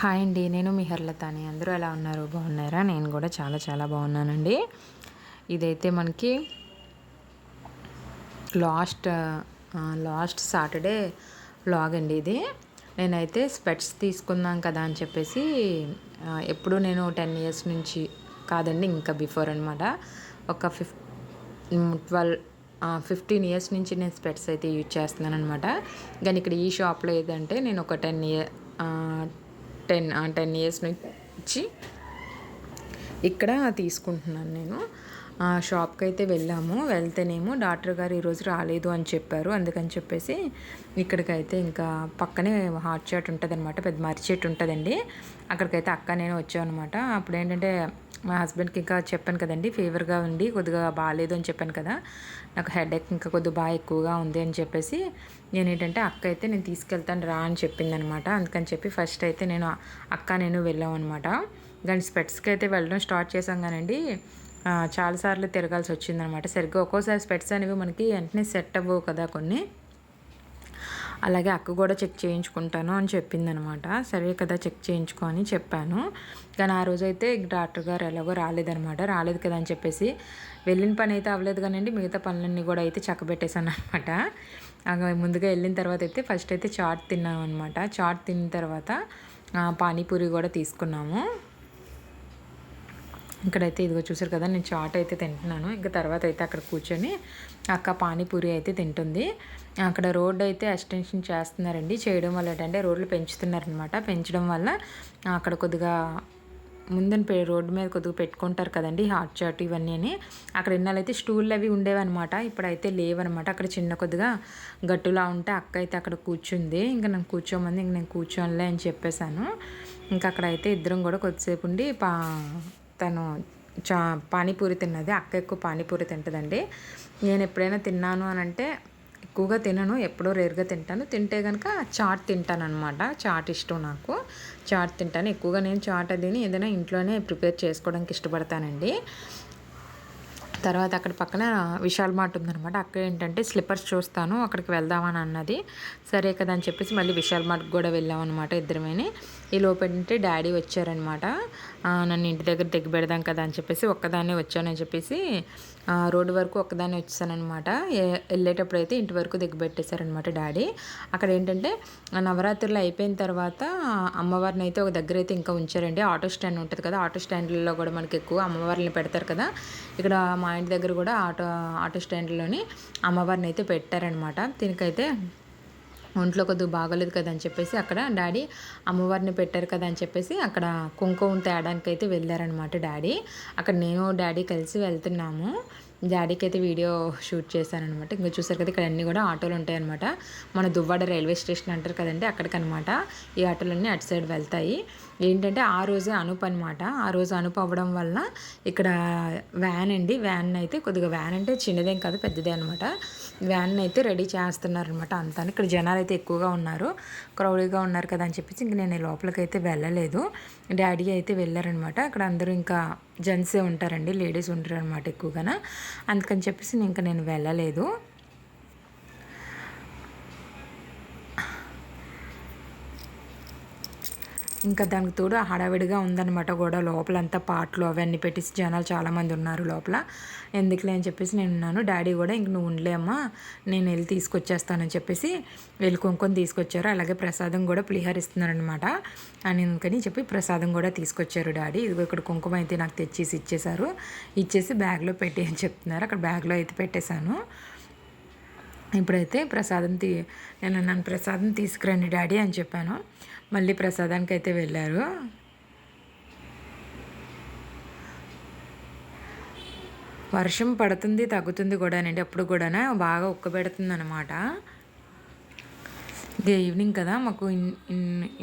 Hi అండి. నేను మీ హర్లతాని. అందరూ ఎలా ఉన్నారు? బాగున్నారా? నేను కూడా చాలా చాలా బాగున్నానండి. ఇదైతే మనకి లాస్ట్ లాస్ట్ సాటర్డే వ్లాగ్ అండి ఇది. నేనైతే స్పెట్స్ తీసుకుందాం కదా అని చెప్పేసి ఎప్పుడు నేను 10 ఇయర్స్ నుంచి కాదండి, ఇంకా బిఫోర్ అనమాట. ఒక 15 ఇయర్స్ నుంచి నేను స్పెట్స్ అయితే యూజ్ చేస్తున్నాను అనమాట. కానీ ఇక్కడ ఈ షాప్లో ఏదంటే నేను ఒక 10 ఇయర్స్ నుంచి ఇక్కడ తీసుకుంటున్నాను నేను. షాప్కి అయితే వెళ్ళాము. వెళ్తేనేమో డాక్టర్ గారు ఈరోజు రాలేదు అని చెప్పారు. అందుకని చెప్పేసి ఇక్కడికైతే ఇంకా పక్కనే హాట్ చాట్ ఉంటుంది అనమాట, పెద్ద మర్రి చెట్టు ఉంటుందండి. అక్కడికైతే అక్క నేను వచ్చామన్నమాట. అప్పుడు ఏంటంటే మా హస్బెండ్కి ఇంకా చెప్పాను కదండి, ఫీవర్గా ఉండి కొద్దిగా బాగాలేదు అని చెప్పాను కదా, నాకు హెడేక్ ఇంకా కొద్దిగా బాగా ఎక్కువగా ఉంది అని చెప్పేసి నేను ఏంటంటే అక్క అయితే నేను తీసుకెళ్తాను రా అని చెప్పిందనమాట. అందుకని చెప్పి ఫస్ట్ అయితే నేను వెళ్ళాం అనమాట. కానీ స్పెట్స్కి అయితే వెళ్ళడం స్టార్ట్ చేసాం కానండి, చాలాసార్లు తిరగాల్సి వచ్చిందనమాట. సరిగ్గా ఒక్కోసారి స్పెట్స్ అనేవి మనకి వెంటనే సెట్ అవ్వవు కదా కొన్ని. అలాగే అక్క కూడా చెక్ చేయించుకుంటాను అని చెప్పిందనమాట. సరే కదా చెక్ చేయించుకో అని చెప్పాను. కానీ ఆ రోజైతే డాక్టర్ గారు ఎలాగో రాలేదు కదా అని చెప్పేసి వెళ్ళిన పని అయితే అవ్వలేదు కానండి, మిగతా పనులన్నీ కూడా అయితే చక్కబెట్టేశాను అనమాట. ముందుగా వెళ్ళిన తర్వాత అయితే ఫస్ట్ అయితే చాట్ తిన్నాం అనమాట. చాట్ తిన్న తర్వాత పానీపూరి కూడా తీసుకున్నాము. ఇక్కడైతే ఇదిగో చూసారు కదా, నేను చాట్ అయితే తింటున్నాను. ఇంకా తర్వాత అయితే అక్కడ కూర్చొని అక్క పానీపూరి అయితే తింటుంది. అక్కడ రోడ్డు అయితే ఎక్స్టెన్షన్ చేస్తున్నారండి. చేయడం వల్ల ఏంటంటే రోడ్లు పెంచుతున్నారనమాట. పెంచడం వల్ల అక్కడ కొద్దిగా ముందని రోడ్డు మీద కొద్దిగా పెట్టుకుంటారు కదండి హాట్ చాట్ ఇవన్నీ అని. అక్కడ ఇన్నాళ్ళైతే స్టూళ్ళు అవి ఉండేవన్నమాట, ఇప్పుడైతే లేవన్నమాట. అక్కడ చిన్న కొద్దిగా గట్టులా ఉంటే అక్క అయితే అక్కడ కూర్చుంది. ఇంకా నేను కూర్చోమంది, ఇంక నేను కూర్చోనులే అని చెప్పేశాను. ఇంకా అక్కడైతే ఇద్దరం కూడా కొద్దిసేపు ఉండి తను పానీపూరి తిన్నది. అక్క ఎక్కువ పానీపూరి తింటుందండి. నేను ఎప్పుడైనా తిన్నాను అని అంటే ఎక్కువగా తినను, ఎప్పుడో రేర్గా తింటాను. తింటే కనుక చాట్ తింటాను అనమాట. చాట్ ఇష్టం నాకు, చాట్ తింటాను ఎక్కువగా. నేను చాట్ అదిని ఏదైనా ఇంట్లోనే ప్రిపేర్ చేసుకోవడానికి ఇష్టపడతానండి. తర్వాత అక్కడ పక్కన విశాల్ మార్ట్ ఉందనమాట. అక్కడ ఏంటంటే స్లిప్పర్స్ చూస్తాను, అక్కడికి వెళ్దామని అన్నది. సరే కదా అని చెప్పేసి మళ్ళీ విశాల్ మార్ట్కి కూడా వెళ్ళామన్నమాట ఇద్దరమేని. ఈ లోపేంటంటే డాడీ వచ్చారనమాట. నన్ను ఇంటి దగ్గర దిగి పెడదాం కదా అని చెప్పేసి ఒక్కదాన్నే వచ్చానని చెప్పేసి రోడ్డు వరకు ఒక్కదాన్నే వచ్చానమాట. వెళ్ళేటప్పుడు అయితే ఇంటి వరకు దిగబెట్టేశారనమాట డాడీ. అక్కడ ఏంటంటే నవరాత్రులు అయిపోయిన తర్వాత అమ్మవారిని అయితే ఒక దగ్గర అయితే ఇంకా ఉంచారండి. ఆటో స్టాండ్ ఉంటుంది కదా, ఆటో స్టాండ్లలో కూడా మనకి ఎక్కువ అమ్మవారిని పెడతారు కదా. ఇక్కడ మా ఇంటి దగ్గర కూడా ఆటో స్టాండ్లోని అమ్మవారిని అయితే పెట్టారనమాట. దీనికైతే ఒంట్లో కొద్దిగా బాగోలేదు కదా అని చెప్పేసి అక్కడ డాడీ అమ్మవారిని పెట్టారు కదా అని చెప్పేసి అక్కడ కుంకుమ తేయడానికి అయితే వెళ్ళారనమాట డాడీ. అక్కడ నేను డాడీ కలిసి వెళ్తున్నాము. డాడీకి అయితే వీడియో షూట్ చేశానమాట. ఇంకా చూసారు కదా, ఇక్కడ అన్నీ కూడా ఆటోలు ఉంటాయన్నమాట. మన దువ్వాడ రైల్వే స్టేషన్ అంటారు కదండి, అక్కడికనమాట ఈ ఆటోలన్నీ అటు సైడ్ వెళ్తాయి. ఏంటంటే ఆ రోజే అనుపు అనమాట. ఆ రోజు అనుపు అవ్వడం వల్ల ఇక్కడ వ్యాన్ అయితే కొద్దిగా, వ్యాన్ అంటే చిన్నదేం కాదు పెద్దదే అనమాట. వ్యాన్ అయితే రెడీ చేస్తున్నారనమాట అంతా. ఇక్కడ జనాలు అయితే ఎక్కువగా ఉన్నారు, క్రౌడీగా ఉన్నారు కదా అని చెప్పేసి ఇంక నేను లోపలికి అయితే వెళ్ళలేదు. డాడీ అయితే వెళ్ళారనమాట. అక్కడ అందరూ ఇంకా జెంట్సే ఉంటారండి, లేడీస్ ఉంటారు అనమాట ఎక్కువగా. అందుకని చెప్పేసి ఇంకా నేను వెళ్ళలేదు. ఇంకా దానికి తోడు హడావిడిగా ఉందన్నమాట కూడా. లోపలంతా పాటలు అవన్నీ పెట్టేసి జనాలు చాలామంది ఉన్నారు లోపల. ఎందుకులే అని చెప్పేసి నేను ఉన్నాను. డాడీ కూడా ఇంక నువ్వు ఉండలేమ్మా, నేను వెళ్ళి తీసుకొచ్చేస్తానని చెప్పేసి వెళ్ళి కుంకుమ తీసుకొచ్చారు. అలాగే ప్రసాదం కూడా పులిహార ఇస్తున్నారనమాట అని అందుకని చెప్పి ప్రసాదం కూడా తీసుకొచ్చారు డాడీ. ఇదిగో ఇక్కడ కుంకుమ అయితే నాకు తెచ్చేసి ఇచ్చేసారు. ఇచ్చేసి బ్యాగ్లో పెట్టి అని చెప్తున్నారు. అక్కడ బ్యాగ్లో అయితే పెట్టేశాను. ఇప్పుడైతే నేను నన్ను ప్రసాదం తీసుకురండి డాడీ అని చెప్పాను. మళ్ళీ ప్రసాదానికి అయితే వెళ్ళారు. వర్షం పడుతుంది తగ్గుతుంది కూడానండి, అప్పుడు కూడా బాగా ఉక్కబెడుతుంది అనమాట. ఇది ఈవినింగ్ కదా, మాకు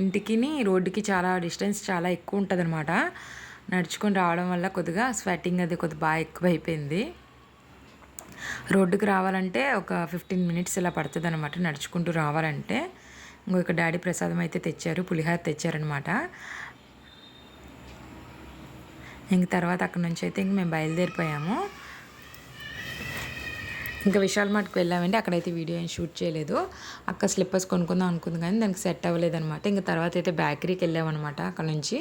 ఇంటికి రోడ్డుకి చాలా డిస్టెన్స్ చాలా ఎక్కువ ఉంటుంది అనమాట. నడుచుకొని రావడం వల్ల కొద్దిగా స్వెట్టింగ్ అది కొద్దిగా బాగా ఎక్కువైపోయింది. రోడ్డుకి రావాలంటే ఒక 15 మినిట్స్ ఇలా పడుతుంది అనమాట నడుచుకుంటూ రావాలంటే. ఇంకొక డాడీ ప్రసాదం అయితే తెచ్చారు, పులిహార తెచ్చారనమాట. ఇంక తర్వాత అక్కడ నుంచి అయితే ఇంక మేము బయలుదేరిపోయాము. ఇంకా విశాల్ మార్ట్కి వెళ్ళామండి. అక్కడైతే వీడియో ఏం షూట్ చేయలేదు. అక్క స్లిప్పర్స్ కొనుక్కుందాం అనుకుంది కానీ దానికి సెట్ అవ్వలేదనమాట. ఇంకా తర్వాత అయితే బేకరీకి వెళ్ళామన్నమాట. అక్కడ నుంచి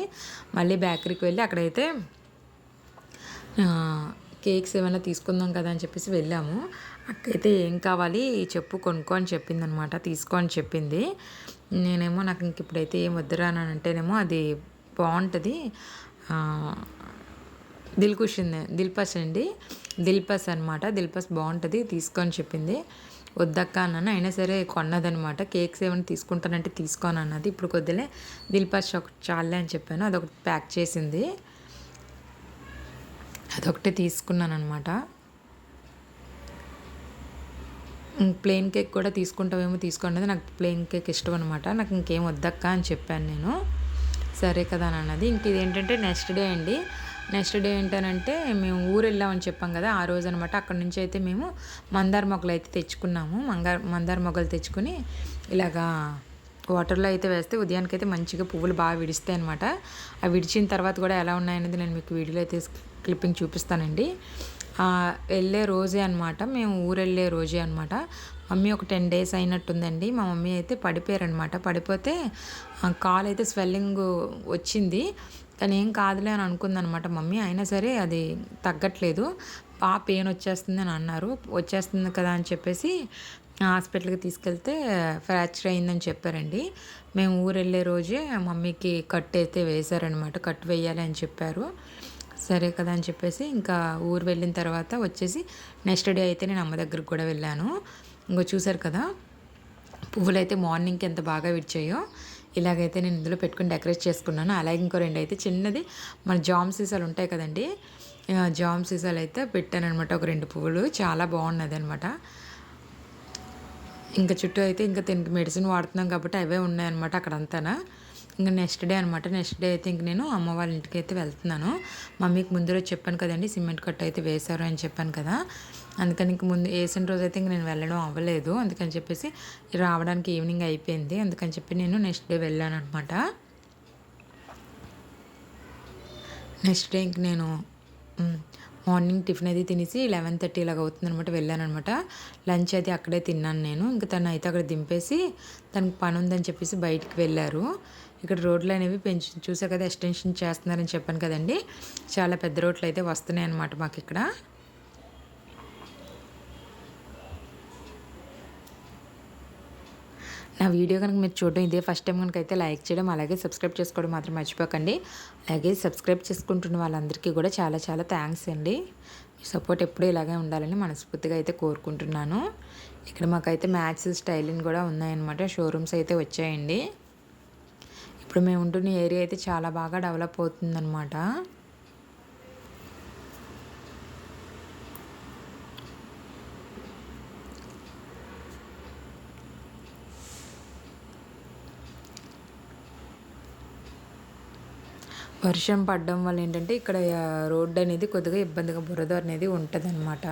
మళ్ళీ బేకరీకి వెళ్ళి అక్కడైతే కేక్స్ ఏమైనా తీసుకుందాం కదా అని చెప్పేసి వెళ్ళాము. అక్కయితే ఏం కావాలి చెప్పు కొనుక్కో అని చెప్పిందనమాట. తీసుకో అని చెప్పింది. నేనేమో నాకు ఇంక ఇప్పుడైతే ఏం వద్దురా అని అంటేనేమో అది బాగుంటుంది, దిల్పస్ అండి, దిల్పస్ అనమాట. దిల్పస్ బాగుంటుంది తీసుకో అని చెప్పింది. వద్దక్క అన్నాను. అయినా సరే కొన్నదనమాట. కేక్స్ ఏమైనా తీసుకుంటానంటే తీసుకోను అన్నది. ఇప్పుడు కొద్దిలే దిల్పస్ ఒకటి చాలే అని చెప్పాను. అదొకటి ప్యాక్ చేసింది, అదొకటే తీసుకున్నాను అనమాట. ప్లెయిన్ కేక్ కూడా తీసుకుంటావేమో తీసుకోండి, నాకు ప్లెయిన్ కేక్ ఇష్టం అనమాట. నాకు ఇంకేం వద్దక్క అని చెప్పాను నేను. సరే కదా అని అన్నది. ఇంక ఇదేంటంటే నెక్స్ట్ డే అండి. నెక్స్ట్ డే ఏంటనంటే మేము ఊరు వెళ్ళామని చెప్పాం కదా, ఆ రోజు అనమాట. అక్కడ నుంచి అయితే మేము మందార మొగ్గలు అయితే తెచ్చుకున్నాము. మందార మొగ్గలు తెచ్చుకుని ఇలాగా వాటర్లో అయితే వేస్తే ఉదయానికైతే మంచిగా పువ్వులు బాగా విడిస్తాయి అనమాట. అవి విడిచిన తర్వాత కూడా ఎలా ఉన్నాయనేది నేను మీకు వీడియోలో అయితే క్లిప్పింగ్ చూపిస్తానండి. వెళ్ళే రోజే అనమాట, మేము ఊరు వెళ్ళే రోజే అనమాట. మమ్మీ ఒక 10 days అయినట్టుందండి. మా మమ్మీ అయితే పడిపోయారనమాట. పడిపోతే కాలు అయితే స్వెల్లింగ్ వచ్చింది, కానీ ఏం కాదులే అని అనుకుందనమాట మమ్మీ. అయినా సరే అది తగ్గట్లేదు, బాగా పెయిన్ వచ్చేస్తుంది అని అన్నారు. వచ్చేస్తుంది కదా అని చెప్పేసి హాస్పిటల్కి తీసుకెళ్తే ఫ్రాక్చర్ అయిందని చెప్పారండి. మేము ఊరు వెళ్ళే రోజే మమ్మీకి కట్ అయితే వేశారనమాట. కట్ వేయాలి అని చెప్పారు. సరే కదా అని చెప్పేసి ఇంకా ఊరు వెళ్ళిన తర్వాత వచ్చేసి నెక్స్ట్ డే అయితే నేను అమ్మ దగ్గరికి కూడా వెళ్ళాను. ఇంకో చూసారు కదా పువ్వులు అయితే మార్నింగ్కి ఎంత బాగా విడిచాయో. ఇలాగైతే నేను ఇందులో పెట్టుకుని డెకరేట్ చేసుకున్నాను. అలాగే ఇంకో 2 అయితే చిన్నది మన జామ్ సీసాలు ఉంటాయి కదండి, జామ్ సీసాలు అయితే పెట్టాను అనమాట. ఒక 2 పువ్వులు చాలా బాగున్నది అనమాట. ఇంకా చుట్టూ అయితే ఇంకా దీనికి మెడిసిన్ వాడుతున్నాం కాబట్టి అవే ఉన్నాయన్నమాట అక్కడంతా. ఇంకా నెక్స్ట్ డే అనమాట. నెక్స్ట్ డే అయితే ఇంక నేను అమ్మ వాళ్ళ ఇంటికి అయితే వెళ్తున్నాను. మమ్మీకి ముందు రోజు చెప్పాను కదండి సిమెంట్ కట్ట అయితే వేశారు అని చెప్పాను కదా, అందుకని ఇంక ముందు వేసిన రోజు అయితే ఇంక నేను వెళ్ళడం అవ్వలేదు. అందుకని చెప్పేసి రావడానికి ఈవినింగ్ అయిపోయింది. అందుకని చెప్పి నేను నెక్స్ట్ డే వెళ్ళాను అనమాట. నెక్స్ట్ డే ఇంక నేను మార్నింగ్ టిఫిన్ అది తినేసి 11:30 ఇలాగ అవుతుంది అనమాట. వెళ్ళాను అనమాట. లంచ్ అయితే అక్కడే తిన్నాను నేను. ఇంకా తను అయితే అక్కడ దింపేసి తనకి పని ఉందని చెప్పేసి బయటికి వెళ్ళారు. ఇక్కడ రోడ్లు అనేవి చూసా కదా ఎక్స్టెన్షన్ చేస్తున్నారని చెప్పాను కదండి. చాలా పెద్ద రోడ్లు అయితే వస్తున్నాయి అనమాట మాకు ఇక్కడ. నా వీడియో కనుక మీరు చూడడం ఇదే ఫస్ట్ టైం కనుక అయితే లైక్ చేయడం, అలాగే సబ్స్క్రైబ్ చేసుకోవడం మాత్రం మర్చిపోకండి. అలాగే సబ్స్క్రైబ్ చేసుకుంటున్న వాళ్ళందరికీ కూడా చాలా చాలా థ్యాంక్స్ అండి. మీ సపోర్ట్ ఎప్పుడూ ఇలాగే ఉండాలని మనస్ఫూర్తిగా అయితే కోరుకుంటున్నాను. ఇక్కడ మాకైతే మ్యాక్స్ స్టైలింగ్ కూడా ఉన్నాయన్నమాట. షోరూమ్స్ అయితే వచ్చాయండి. ఇప్పుడు మేము ఉంటున్న ఏరియా అయితే చాలా బాగా డెవలప్ అవుతుందన్నమాట. వర్షం పడడం వల్ల ఏంటంటే ఇక్కడ రోడ్డు అనేది కొద్దిగా ఇబ్బందిగా బురద అనేది ఉంటుంది అనమాట.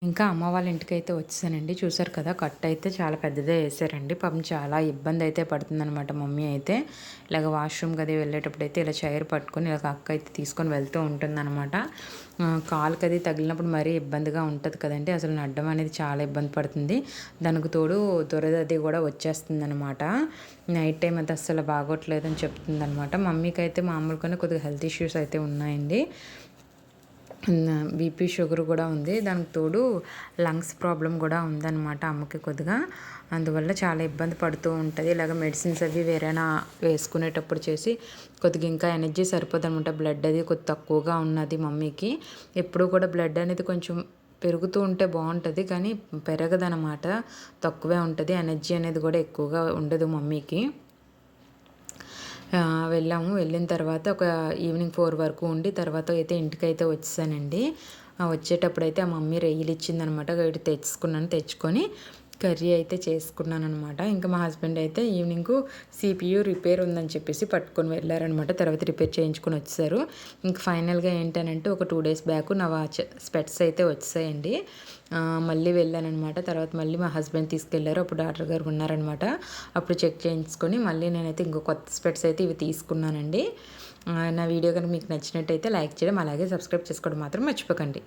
ఇంకా అమ్మ వాళ్ళ ఇంటికి అయితే వచ్చేసానండి. చూసారు కదా కట్ అయితే చాలా పెద్దదే వేసారండి. పాపం చాలా ఇబ్బంది అయితే పడుతుందనమాట మమ్మీ అయితే. ఇలాగ వాష్రూమ్కి అది వెళ్ళేటప్పుడు అయితే ఇలా చైర్ పట్టుకొని ఇలాగ అక్క అయితే తీసుకొని వెళ్తూ ఉంటుందన్నమాట. కాలుకి అది తగిలినప్పుడు మరీ ఇబ్బందిగా ఉంటుంది కదండి. అసలు నడ్డం అనేది చాలా ఇబ్బంది పడుతుంది. దానికి తోడు దురద అది కూడా వచ్చేస్తుంది అనమాట. నైట్ టైం అయితే అస్సలు బాగోట్లేదని చెప్తుంది అనమాట. మమ్మీకి అయితే మామూలుగానే కొద్దిగా హెల్త్ ఇష్యూస్ అయితే ఉన్నాయండి. బీపీ షుగర్ కూడా ఉంది. దానికి తోడు లంగ్స్ ప్రాబ్లం కూడా ఉందన్నమాట అమ్మకి కొద్దిగా. అందువల్ల చాలా ఇబ్బంది పడుతూ ఉంటుంది. ఇలాగ మెడిసిన్స్ అవి వేరేనా వేసుకునేటప్పుడు చేసి కొద్దిగా ఇంకా ఎనర్జీ సరిపోదు అనమాట. బ్లడ్ అది కొద్ది తక్కువగా ఉన్నది మమ్మీకి. ఎప్పుడు కూడా బ్లడ్ అనేది కొంచెం పెరుగుతూ ఉంటే బాగుంటుంది, కానీ పెరగదనమాట, తక్కువే ఉంటుంది. ఎనర్జీ అనేది కూడా ఎక్కువగా ఉండదు మమ్మీకి. వెళ్ళాము. వెళ్ళిన తర్వాత ఒక ఈవినింగ్ 4 వరకు ఉండి తర్వాత అయితే ఇంటికైతే వచ్చేసానండి. వచ్చేటప్పుడు అయితే ఆ మమ్మీ రొయ్యలు ఇచ్చిందనమాట. ఇటు తెచ్చుకొని కర్రీ అయితే చేసుకున్నాను అనమాట. ఇంకా మా హస్బెండ్ అయితే ఈవినింగ్ CPU రిపేర్ ఉందని చెప్పేసి పట్టుకొని వెళ్ళారనమాట. తర్వాత రిపేర్ చేయించుకొని వచ్చేసారు. ఇంక ఫైనల్గా ఏంటనంటే ఒక 2 డేస్ బ్యాక్ నా స్పెట్స్ అయితే వచ్చాయండి. మళ్ళీ వెళ్ళానమాట. తర్వాత మళ్ళీ మా హస్బెండ్ తీసుకెళ్లారు. అప్పుడు డాక్టర్ గారు ఉన్నారనమాట. అప్పుడు చెక్ చేయించుకొని మళ్ళీ నేనైతే ఇంకో కొత్త స్పెట్స్ అయితే ఇవి తీసుకున్నానండి. నా వీడియో కనుక మీకు నచ్చినట్టయితే లైక్ చేయడం, అలాగే సబ్స్క్రైబ్ చేసుకోవడం మాత్రం మర్చిపోకండి.